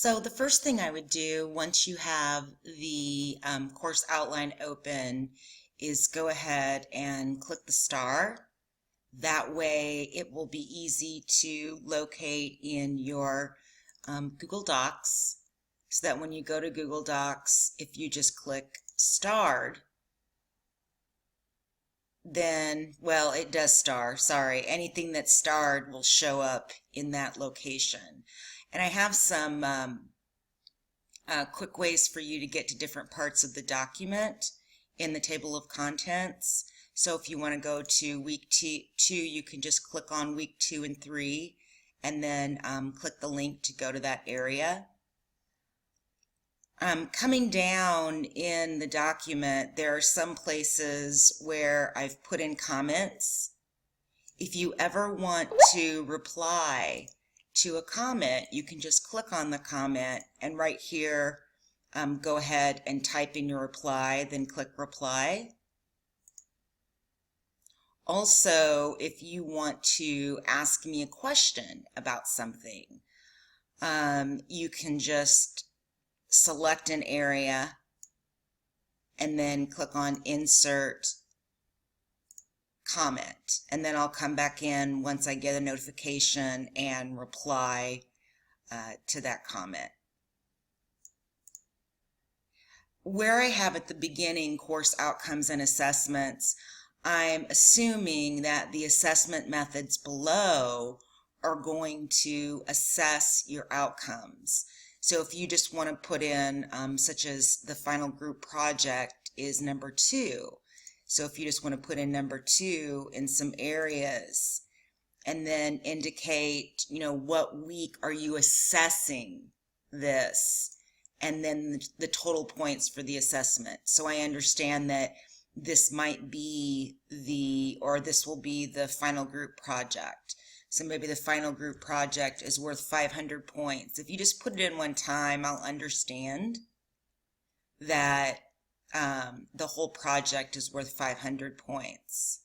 So the first thing I would do once you have the course outline open is go ahead and click the star. That way it will be easy to locate in your Google Docs, so that when you go to Google Docs, if you just click starred, then, well, it does star, sorry, anything that's starred will show up in that location. And I have some quick ways for you to get to different parts of the document in the table of contents. So if you want to go to week two, you can just click on week 2 and 3 and then click the link to go to that area. Coming down in the document, there are some places where I've put in comments. If you ever want to reply to a comment, you can just click on the comment and right here go ahead and type in your reply, then click reply. Also, if you want to ask me a question about something, you can just select an area and then click on insert comment, and then I'll come back in once I get a notification and reply to that comment. Where I have at the beginning course outcomes and assessments, I'm assuming that the assessment methods below are going to assess your outcomes. So if you just want to put in, such as the final group project is number 2. So if you just want to put in number 2 in some areas and then indicate, what week are you assessing this, and then the total points for the assessment. So I understand that this might be this will be the final group project. So maybe the final group project is worth 500 points. If you just put it in one time, I'll understand that the whole project is worth 500 points.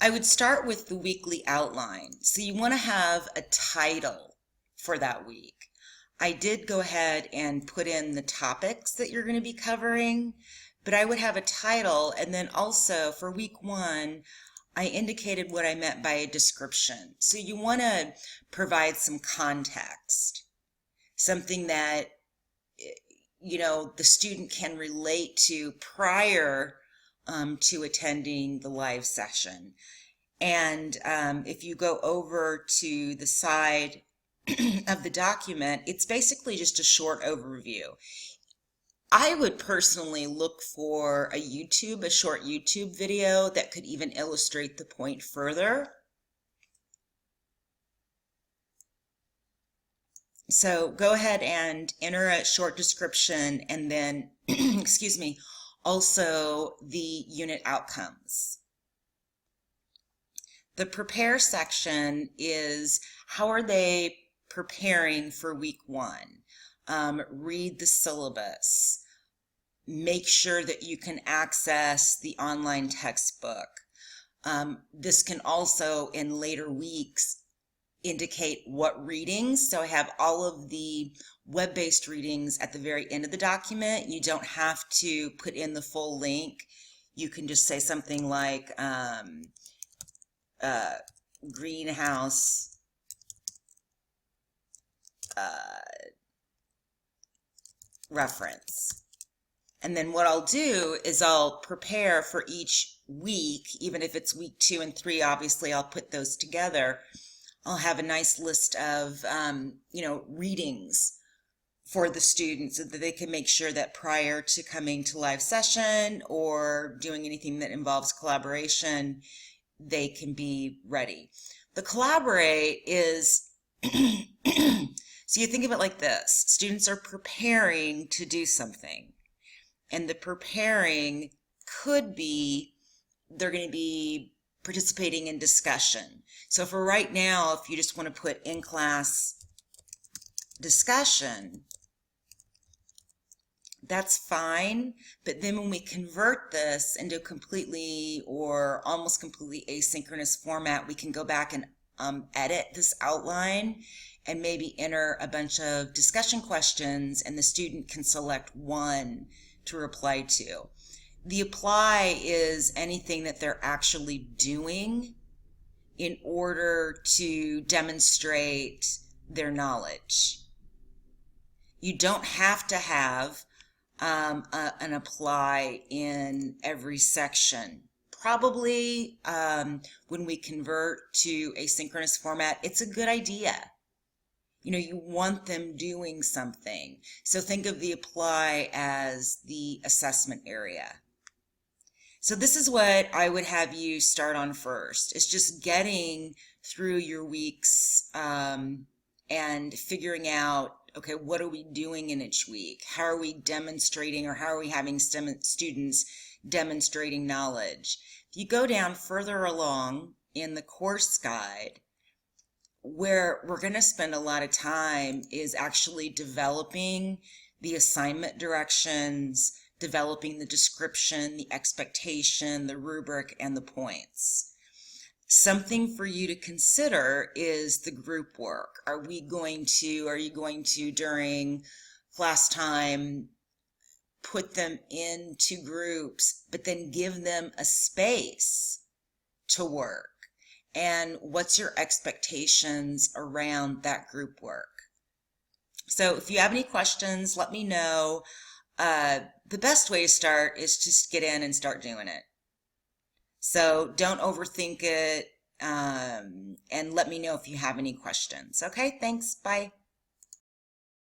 I would start with the weekly outline. So you want to have a title for that week. I did go ahead and put in the topics that you're going to be covering, but I would have a title, and then also for week 1, I indicated what I meant by a description. So you want to provide some context, something that the student can relate to prior to attending the live session. And if you go over to the side of the document, it's basically just a short overview. I would personally look for a short YouTube video that could even illustrate the point further. So go ahead and enter a short description and then, excuse me, also the unit outcomes. The prepare section is how are they preparing for week 1. Read the syllabus. Make sure that you can access the online textbook. This can also, in later weeks, indicate what readings. So I have all of the web-based readings at the very end of the document. You don't have to put in the full link. You can just say something like greenhouse reference. And then what I'll do is I'll prepare for each week, even if it's week 2 and 3, obviously I'll put those together. I'll have a nice list of, readings for the students so that they can make sure that prior to coming to live session or doing anything that involves collaboration, they can be ready. The collaborate is, so you think of it like this. Students are preparing to do something. And the preparing could be, they're going to be participating in discussion. So for right now, if you just want to put in-class discussion, that's fine. But then when we convert this into a completely or almost completely asynchronous format, we can go back and edit this outline and maybe enter a bunch of discussion questions, and the student can select one to reply to. The apply is anything that they're actually doing in order to demonstrate their knowledge. You don't have to have an apply in every section. Probably when we convert to asynchronous format, it's a good idea. You know, you want them doing something. So think of the apply as the assessment area. So this is what I would have you start on first. It's just getting through your weeks and figuring out, okay, what are we doing in each week? How are we demonstrating, or how are we having students demonstrating knowledge? If you go down further along in the course guide, where we're going to spend a lot of time is actually developing the assignment directions, developing the description, the expectation, the rubric, and the points. Something for you to consider is the group work. Are you going to, during class time, put them into groups, but then give them a space to work? And what's your expectations around that group work? So if you have any questions, let me know. The best way to start is just get in and start doing it. So don't overthink it, and let me know if you have any questions. Okay, thanks. Bye.